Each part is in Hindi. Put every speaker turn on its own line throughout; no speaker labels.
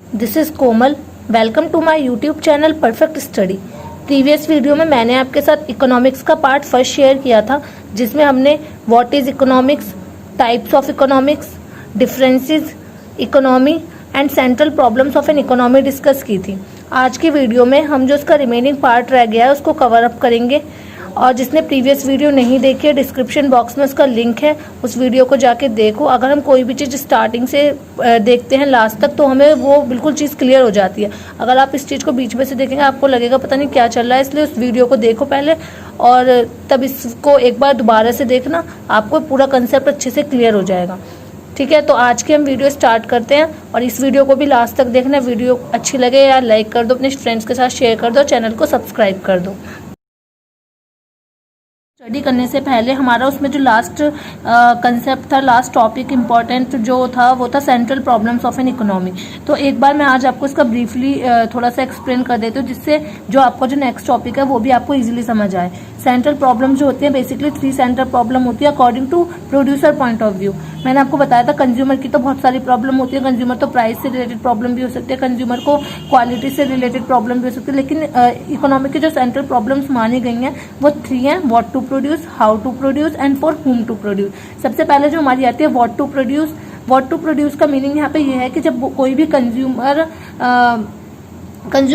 This is Komal. Welcome to my YouTube channel perfect study. Previous video में मैंने आपके साथ इकोनॉमिक्स का पार्ट फर्स्ट शेयर किया था, जिसमें हमने what is economics, types of economics, differences economy and central problems of an economy discuss की थी। आज की वीडियो में हम जो इसका रिमेनिंग पार्ट रह गया है उसको कवर अप करेंगे। और जिसने प्रीवियस वीडियो नहीं देखी है, डिस्क्रिप्शन बॉक्स में उसका लिंक है, उस वीडियो को जाके देखो। अगर हम कोई भी चीज़ स्टार्टिंग से देखते हैं लास्ट तक तो हमें वो बिल्कुल चीज़ क्लियर हो जाती है। अगर आप इस चीज़ को बीच में से देखेंगे आपको लगेगा पता नहीं क्या चल रहा है, इसलिए उस वीडियो को देखो पहले और तब इसको एक बार दोबारा से देखना, आपको पूरा कंसेप्ट अच्छे से क्लियर हो जाएगा। ठीक है, तो आज की हम वीडियो स्टार्ट करते हैं और इस वीडियो को भी लास्ट तक देखना। वीडियो अच्छी लगे यार लाइक कर दो, अपने फ्रेंड्स के साथ शेयर कर दो, चैनल को सब्सक्राइब कर दो। स्टडी करने से पहले हमारा उसमें जो लास्ट कंसेप्ट था, लास्ट टॉपिक इम्पॉर्टेंट जो था वो था central problems of an economy. तो एक बार मैं आज आपको इसका ब्रीफली थोड़ा सा एक्सप्लेन कर देती हूँ, जिससे जो आपका जो नेक्स्ट टॉपिक है वो भी आपको इजीली समझ आए। सेंट्रल प्रॉब्लम जो होती है बेसिकली 3 सेंट्रल प्रॉब्लम होती है according to producer point of view. मैंने आपको बताया था कंज्यूमर की तो बहुत सारी प्रॉब्लम होती है। कंज्यूमर तो प्राइस से रिलेटेड प्रॉब्लम भी हो सकती है, कंज्यूमर को क्वालिटी से रिलेटेड प्रॉब्लम भी हो सकती है, लेकिन इकोनॉमिक की जो सेंट्रल प्रॉब्लम्स मानी गई हैं वो 3 हैं: what to produce, how to produce and for whom to produce. सबसे पहले जो हमारी आती है what to produce. What to produce का मीनिंग यहाँ पे ये है कि जब कोई भी कंज्यूमर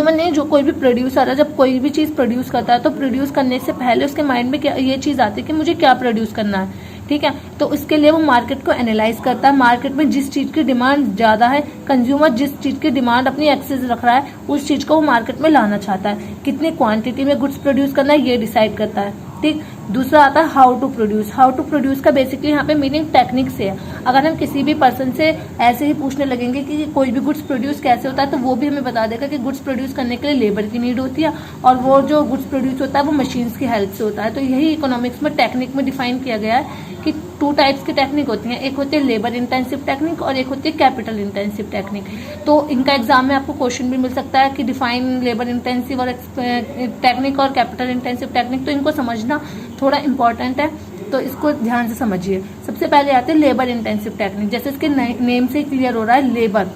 नहीं, जो कोई भी प्रोड्यूसर है, जब कोई भी चीज़ प्रोड्यूस करता है तो प्रोड्यूस करने से पहले उसके माइंड में क्या ये चीज़ आती है कि मुझे क्या प्रोड्यूस करना है। ठीक है, तो उसके लिए वो मार्केट को एनालाइज करता है। मार्केट में जिस चीज़ की डिमांड ज़्यादा है, कंज्यूमर जिस चीज़ की डिमांड अपनी एक्सेस रख रहा है उस चीज़ को वो मार्केट में लाना चाहता है। कितनी क्वांटिटी में गुड्स प्रोड्यूस करना है ये डिसाइड करता है। ठीक, दूसरा आता है how to produce. How to produce का बेसिकली यहाँ पे मीनिंग टेक्निक से है। अगर हम किसी भी पर्सन से ऐसे ही पूछने लगेंगे कि कोई भी गुड्स प्रोड्यूस कैसे होता है तो वो भी हमें बता देगा कि गुड्स प्रोड्यूस करने के लिए लेबर की नीड होती है और वो जो गुड्स प्रोड्यूस होता है वो मशीन्स की हेल्प से होता है। तो यही इकोनॉमिक्स में टेक्निक में डिफाइन किया गया है कि 2 टाइप्स की टेक्निक होती हैं, एक होती है लेबर इंटेंसिव टेक्निक और एक होती है कैपिटल इंटेंसिव टेक्निक। तो इनका एग्जाम में आपको क्वेश्चन भी मिल सकता है कि डिफाइन लेबर इंटेंसिव और टेक्निक और कैपिटल इंटेंसिव टेक्निक। तो इनको समझना थोड़ा इंपॉर्टेंट है, तो इसको ध्यान से समझिए। सबसे पहले आते हैं लेबर इंटेंसिव टेक्निक। जैसे इसके नेम से क्लियर हो रहा है,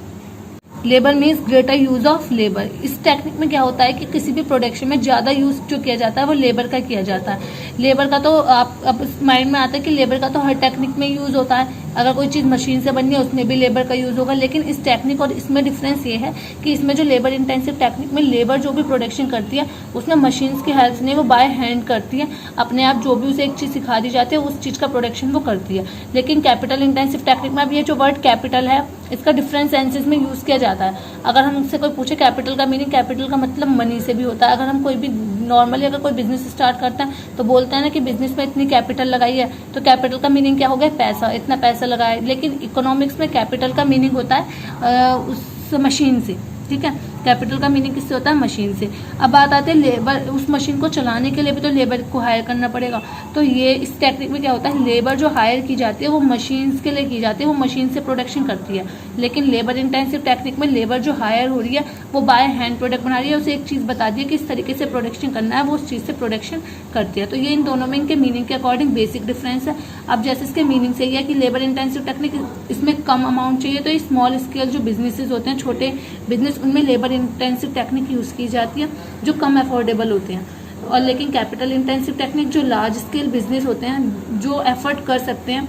labour means greater use of labour. इस टेक्निक में क्या होता है कि किसी भी प्रोडक्शन में ज्यादा यूज जो किया जाता है वो लेबर का किया जाता है। लेबर का तो आप माइंड में आता है कि लेबर का तो हर टेक्निक में यूज होता है। अगर कोई चीज मशीन से बननी है उसमें भी लेबर का यूज होगा, लेकिन इस टेक्निक और इसमें डिफरेंस ये है कि इसमें जो लेबर इंटेंसिव टेक्निक में लेबर जो भी प्रोडक्शन करती है उसमें मशीन्स की हेल्प नहीं, वो बाय हैंड करती है। अपने आप जो भी उसे एक चीज सिखा दी जाती है उस चीज का प्रोडक्शन वो करती है। लेकिन कैपिटल इंटेंसिव टेक्निक में अब ये जो वर्ड कैपिटल है इसका डिफरेंट सेंसेस में यूज किया जाता है। अगर हमसे कोई पूछे कैपिटल का मीनिंग, कैपिटल का मतलब मनी से भी होता है। अगर हम कोई भी नॉर्मली अगर कोई बिजनेस स्टार्ट करता है तो बोलते हैं ना कि बिजनेस में इतनी कैपिटल लगाई है, तो कैपिटल का मीनिंग क्या हो गया, पैसा, इतना पैसा लगाए। लेकिन इकोनॉमिक्स में कैपिटल का मीनिंग होता है उस मशीन से। ठीक है, कैपिटल का मीनिंग किससे होता है, मशीन से। अब बात आती है लेबर, उस मशीन को चलाने के लिए भी तो लेबर को हायर करना पड़ेगा। तो ये इस टेक्निक में क्या होता है, लेबर जो हायर की जाती है वो मशीन्स के लिए की जाती है, वो मशीन से प्रोडक्शन करती है। लेकिन लेबर इंटेंसिव टेक्निक में लेबर जो हायर हो रही है वो बाय हैंड प्रोडक्ट बना रही है, उसे एक चीज़ बता दी है कि इस तरीके से प्रोडक्शन करना है, वो उस चीज़ से प्रोडक्शन करती है। तो ये इन दोनों में इनके मीनिंग के अकॉर्डिंग बेसिक डिफरेंस है। अब जैसे इसके मीनिंग से ये है कि लेबर इंटेंसिव टेक्निक इसमें कम अमाउंट चाहिए, तो स्मॉल स्केल जो बिजनेसेस होते हैं, छोटे बिजनेस, उनमें लेबर इंटेंसिव टेक्निक यूज की जाती है जो कम अफोर्डेबल होते हैं। और लेकिन कैपिटल इंटेंसिव टेक्निक जो लार्ज स्केल बिजनेस होते हैं, जो एफर्ट कर सकते हैं,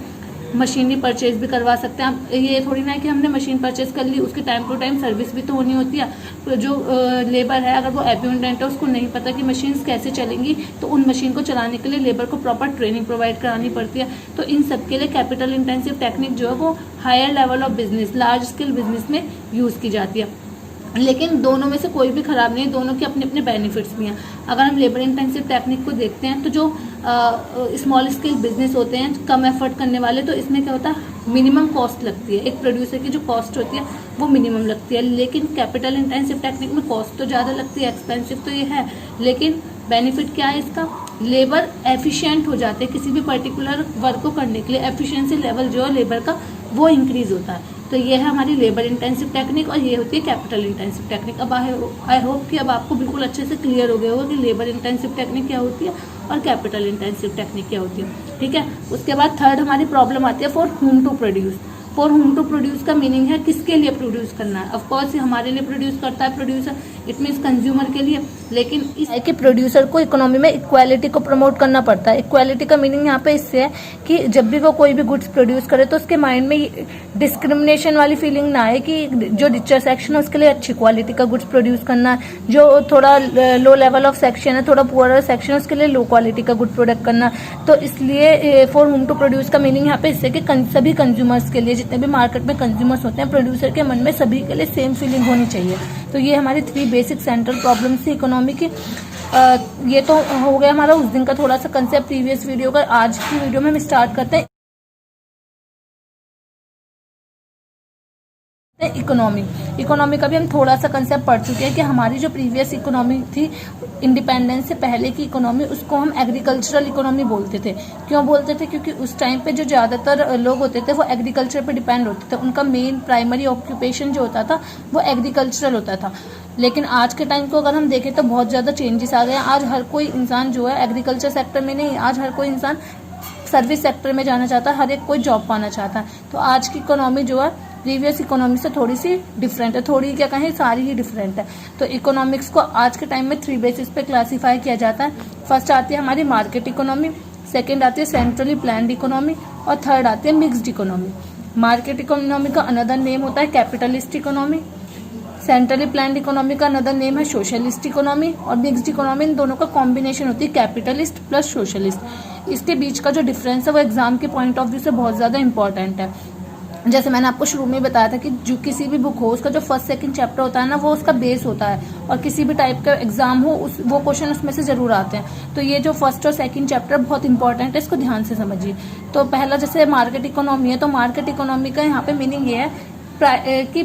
मशीनरी परचेज भी करवा सकते हैं। अब ये थोड़ी ना है कि हमने मशीन परचेज कर ली, उसकी टाइम टू टाइम सर्विस भी तो होनी होती है। तो जो लेबर है अगर वो एब्यूडेंट है, उसको नहीं पता कि मशीन्स कैसे चलेंगी, तो उन मशीन को चलाने के लिए लेबर को प्रॉपर ट्रेनिंग प्रोवाइड करानी पड़ती है। तो इन सब के लिए कैपिटल इंटेंसिव टेक्निक जो है वो higher level of business, large scale business में यूज की जाती है। लेकिन दोनों में से कोई भी खराब नहीं है, दोनों के अपने अपने बेनिफिट्स भी हैं। अगर हम लेबर इंटेंसिव टेक्निक को देखते हैं तो जो स्मॉल स्केल बिजनेस होते हैं, कम एफर्ट करने वाले, तो इसमें क्या होता है, मिनिमम कॉस्ट लगती है। एक प्रोड्यूसर की जो कॉस्ट होती है वो मिनिमम लगती है। लेकिन कैपिटल इंटेंसिव टेक्निक में कॉस्ट तो ज़्यादा लगती है, एक्सपेंसिव तो ये है, लेकिन बेनिफिट क्या है इसका, लेबर एफिशिएंट हो जाते हैं। किसी भी पर्टिकुलर वर्क को करने के लिए एफिशिएंसी लेवल जो है लेबर का वो इंक्रीज होता है। तो ये है हमारी लेबर इंटेंसिव टेक्निक और ये होती है कैपिटल इंटेंसिव टेक्निक। अब आई होप कि अब आपको बिल्कुल अच्छे से क्लियर हो गया होगा कि लेबर इंटेंसिव टेक्निक क्या होती है और कैपिटल इंटेंसिव टेक्निक क्या होती है। ठीक है, उसके बाद थर्ड हमारी प्रॉब्लम आती है for whom to produce. For whom to produce का मीनिंग है किसके लिए प्रोड्यूस करना है। ऑफ कोर्स हमारे लिए प्रोड्यूस करता है प्रोड्यूसर, इट मीन्स कंज्यूमर के लिए। लेकिन इस है कि प्रोड्यूसर को इकोनॉमी में इक्वालिटी को प्रमोट करना पड़ता है। इक्वालिटी का मीनिंग यहाँ पे इससे है कि जब भी वो कोई भी गुड्स प्रोड्यूस करे तो उसके माइंड में डिस्क्रिमिनेशन वाली फीलिंग ना आए कि जो रिचर सेक्शन है उसके लिए अच्छी क्वालिटी का गुड्स प्रोड्यूस करना है, जो थोड़ा लो लेवल ऑफ सेक्शन है, थोड़ा पुअरर सेक्शन है, उसके लिए लो क्वालिटी का गुड प्रोडक्ट करना। तो इसलिए फॉर होम टू प्रोड्यूस का मीनिंग यहाँ पे इससे कि सभी कंज्यूमर्स के लिए, जितने भी मार्केट में कंज्यूमर्स होते हैं, प्रोड्यूसर के मन में सभी के लिए सेम फीलिंग होनी चाहिए। तो ये हमारी 3 बेसिक सेंट्रल प्रॉब्लम्स थी इकोनॉमी की। ये तो हो गया हमारा उस दिन का थोड़ा सा कंसेप्ट प्रीवियस वीडियो का। आज की वीडियो में हम स्टार्ट करते हैं इकोनॉमी का भी हम थोड़ा सा कंसेप्ट पढ़ चुके हैं कि हमारी जो प्रीवियस इकोनॉमी थी इंडिपेंडेंस से पहले की इकोनॉमी, उसको हम एग्रीकल्चरल इकोनॉमी बोलते थे। क्यों बोलते थे? क्योंकि उस टाइम पे जो ज़्यादातर लोग होते थे वो एग्रीकल्चर पे डिपेंड होते थे, उनका मेन प्राइमरी ऑक्यूपेशन जो होता था वो एग्रीकल्चरल होता था। लेकिन आज के टाइम को अगर हम देखें तो बहुत ज़्यादा चेंजेस आ गए हैं। आज हर कोई इंसान जो है एग्रीकल्चर सेक्टर में नहीं, आज हर कोई इंसान सर्विस सेक्टर में जाना चाहता है, हर एक कोई जॉब पाना चाहता है। तो आज की इकोनॉमी जो है प्रीवियस इकोनॉमी से थोड़ी सी डिफरेंट है, थोड़ी क्या कहें सारी ही डिफरेंट है। तो इकोनॉमिक्स को आज के टाइम में 3 बेसिस पे क्लासीफाई किया जाता है। फर्स्ट आती है हमारी मार्केट इकोनॉमी, सेकेंड आती है सेंट्रली प्लान्ड इकोनॉमी और थर्ड आती है मिक्स्ड इकोनॉमी। मार्केट इकोनॉमी का अनदर नेम होता है capitalist economy, centrally planned economy का अनदर नेम है सोशलिस्ट इकोनॉमी और मिक्स्ड इकोनॉमी। इन दोनों का कॉम्बिनेशन होती है कैपिटलिस्ट प्लस सोशलिस्ट। इसके बीच का जो डिफरेंस है वो एग्जाम के पॉइंट ऑफ व्यू से बहुत ज़्यादा इंपॉर्टेंट है। जैसे मैंने आपको शुरू में बताया था कि जो किसी भी बुक हो उसका जो फर्स्ट सेकंड चैप्टर होता है ना वो उसका बेस होता है, और किसी भी टाइप का एग्जाम हो वो क्वेश्चन उसमें से जरूर आते हैं। तो ये जो फर्स्ट और सेकंड चैप्टर बहुत इंपॉर्टेंट है, इसको ध्यान से समझिए। तो पहला जैसे मार्केट इकोनॉमी है, तो मार्केट इकोनॉमी का यहाँ पे मीनिंग ये है कि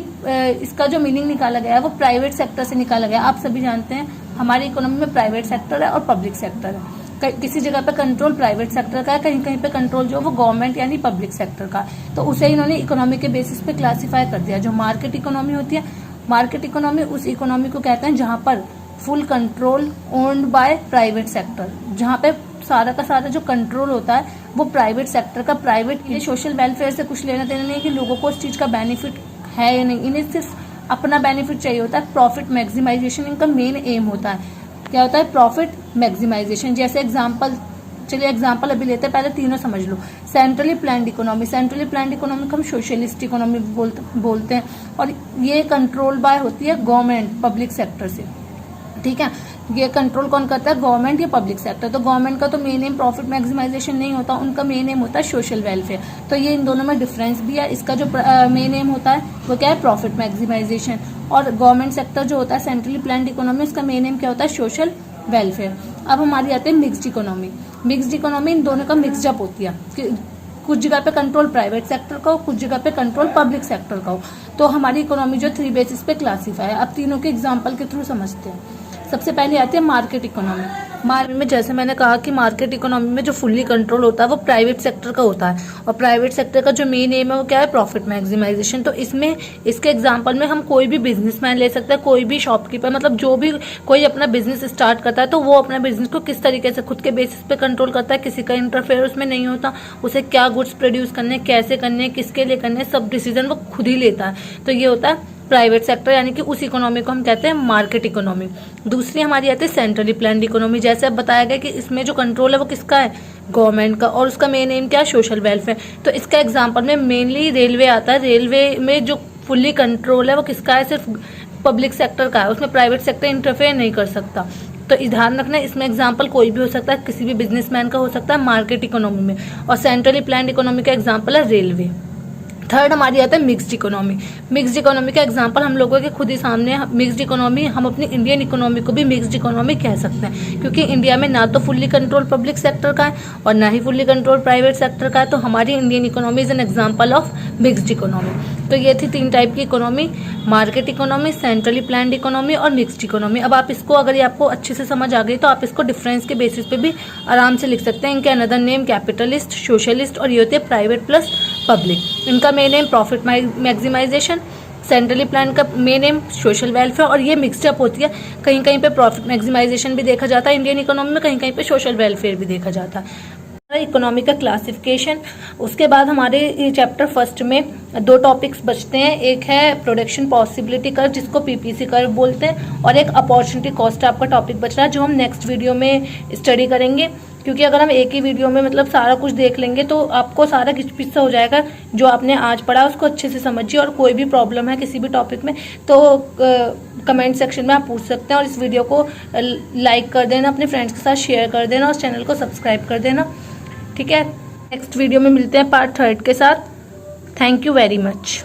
इसका जो मीनिंग निकाला गया है वो प्राइवेट सेक्टर से निकाला गया। आप सभी जानते हैं हमारी इकोनॉमी में प्राइवेट सेक्टर है और पब्लिक सेक्टर है। किसी जगह पे कंट्रोल प्राइवेट सेक्टर का है, कहीं कहीं पे कंट्रोल जो वो गवर्नमेंट यानी पब्लिक सेक्टर का। तो उसे इन्होंने इकोनॉमी के बेसिस पे क्लासिफाई कर दिया। जो मार्केट इकोनॉमी होती है, मार्केट इकोनॉमी उस इकोनॉमी को कहते हैं जहां पर full control owned by private sector, जहां पे सारा का सारा जो कंट्रोल होता है वो प्राइवेट सेक्टर का। प्राइवेट ये सोशल वेलफेयर से कुछ लेना देना नहीं कि लोगों को उस चीज का बेनिफिट है या नहीं, इन्हें सिर्फ अपना बेनिफिट चाहिए होता है। प्रॉफिट मैक्सिमाइजेशन इनका मेन एम होता है। क्या होता है? Profit maximization. जैसे एग्जांपल, चलिए एग्जांपल अभी लेते हैं, पहले तीनों समझ लो। Centrally planned economy, centrally planned economy को हम सोशलिस्ट इकोनॉमी बोलते हैं, और ये कंट्रोल बाय होती है गवर्नमेंट पब्लिक सेक्टर से। ठीक है, ये कंट्रोल कौन करता है? गवर्नमेंट या पब्लिक सेक्टर। तो गवर्नमेंट का तो मेन एम प्रॉफिट मैक्सिमाइजेशन नहीं होता, उनका मेन एम होता है सोशल वेलफेयर। तो ये इन दोनों में डिफरेंस भी है। इसका जो मेन एम होता है वो क्या है? Profit maximisation. और गवर्नमेंट सेक्टर जो होता है सेंट्रली प्लान्ड इकोनॉमी, उसका मेन एम क्या होता है? Social welfare. अब हमारी आती है मिक्स्ड इकोनॉमी। मिक्स्ड इकोनॉमी इन दोनों का मिक्सअप होती है, कुछ जगह पे कंट्रोल प्राइवेट सेक्टर का हो, कुछ जगह पे कंट्रोल पब्लिक सेक्टर का हो। तो हमारी इकोनॉमी जो 3 बेसिस पे क्लासीफाई है। अब तीनों के एग्जाम्पल के थ्रू समझते हैं। सबसे पहले आती है मार्केट इकोनॉमी। मार्केट में जैसे मैंने कहा कि मार्केट इकोनॉमी में जो फुल्ली कंट्रोल होता है वो प्राइवेट सेक्टर का होता है, और प्राइवेट सेक्टर का जो मेन एम है वो क्या है? Profit maximisation. तो इसमें इसके एग्जांपल में हम कोई भी बिजनेसमैन ले सकते हैं, कोई भी शॉपकीपर, मतलब जो भी कोई अपना बिजनेस स्टार्ट करता है तो वो अपना बिजनेस को किस तरीके से खुद के बेसिस पे कंट्रोल करता है, किसी का इंटरफेयर उसमें नहीं होता, उसे क्या गुड्स प्रोड्यूस करने, कैसे करने, किसके लिए करने, सब डिसीजन वो खुद ही लेता है। तो ये होता है प्राइवेट सेक्टर, यानी कि उस इकोनॉमी को हम कहते हैं मार्केट इकोनॉमी। दूसरी हमारी आती है सेंट्रली प्लान्ड इकोनॉमी। जैसे अब बताया गया कि इसमें जो कंट्रोल है वो किसका है? गवर्नमेंट का, और उसका मेन एम क्या है? Social welfare. तो इसका एग्जांपल में मेनली रेलवे आता है। रेलवे में जो फुल्ली कंट्रोल है वो किसका है? सिर्फ पब्लिक सेक्टर का है, उसमें प्राइवेट सेक्टर इंटरफेयर नहीं कर सकता। तो ध्यान रखना, इसमें एग्जाम्पल कोई भी हो सकता है, किसी भी बिजनेसमैन का हो सकता है मार्केट इकोनॉमी में। और सेंट्रली प्लान्ड इकोनॉमी का एग्जाम्पल है रेलवे। थर्ड हमारी आता है मिक्स्ड इकोनॉमी। मिक्स्ड इकोनॉमी का एग्जांपल हम लोगों के खुद ही सामने। मिक्स्ड इकोनॉमी, हम अपनी इंडियन इकोनॉमी को भी मिक्स्ड इकोनॉमी कह सकते हैं, क्योंकि इंडिया में ना तो फुल्ली कंट्रोल पब्लिक सेक्टर का है और ना ही फुल्ली कंट्रोल प्राइवेट सेक्टर का है। तो हमारी Indian economy is an example of mixed economy. तो ये थी 3 टाइप की economy, market economy, centrally planned economy और मिक्स्ड इकोनॉमी। अब आप इसको, अगर ये आपको अच्छे से समझ आ गई तो आप इसको डिफरेंस के बेसिस पे भी आराम से लिख सकते हैं। इनके अनदर नेम कैपिटलिस्ट, सोशलिस्ट और ये होते हैं प्राइवेट प्लस पब्लिक। इनका main aim profit maximisation, centrally plan का मेन नेम सोशल वेलफेयर, और ये मिक्सअप होती है। कहीं कहीं पे प्रॉफिट मैक्सिमाइजेशन भी देखा जाता है इंडियन इकोनॉमी में, कहीं कहीं पे सोशल वेलफेयर भी देखा जाता है। इकोनॉमी का क्लासिफिकेशन। उसके बाद हमारे चैप्टर फर्स्ट में 2 टॉपिक्स बचते हैं, एक है प्रोडक्शन पॉसिबिलिटी कर्व जिसको पीपीसी कर्व बोलते हैं, और एक अपॉर्चुनिटी कॉस्ट आपका टॉपिक बच रहा है जो हम नेक्स्ट वीडियो में स्टडी करेंगे। क्योंकि अगर हम एक ही वीडियो में मतलब सारा कुछ देख लेंगे तो आपको सारा किचपिच सा हो जाएगा। जो आपने आज पढ़ा उसको अच्छे से समझिए, और कोई भी प्रॉब्लम है किसी भी टॉपिक में तो कमेंट सेक्शन में आप पूछ सकते हैं। और इस वीडियो को लाइक कर देना, अपने फ्रेंड्स के साथ शेयर कर देना, और चैनल को सब्सक्राइब कर देना। ठीक है, नेक्स्ट वीडियो में मिलते हैं पार्ट 3 के साथ। Thank you very much.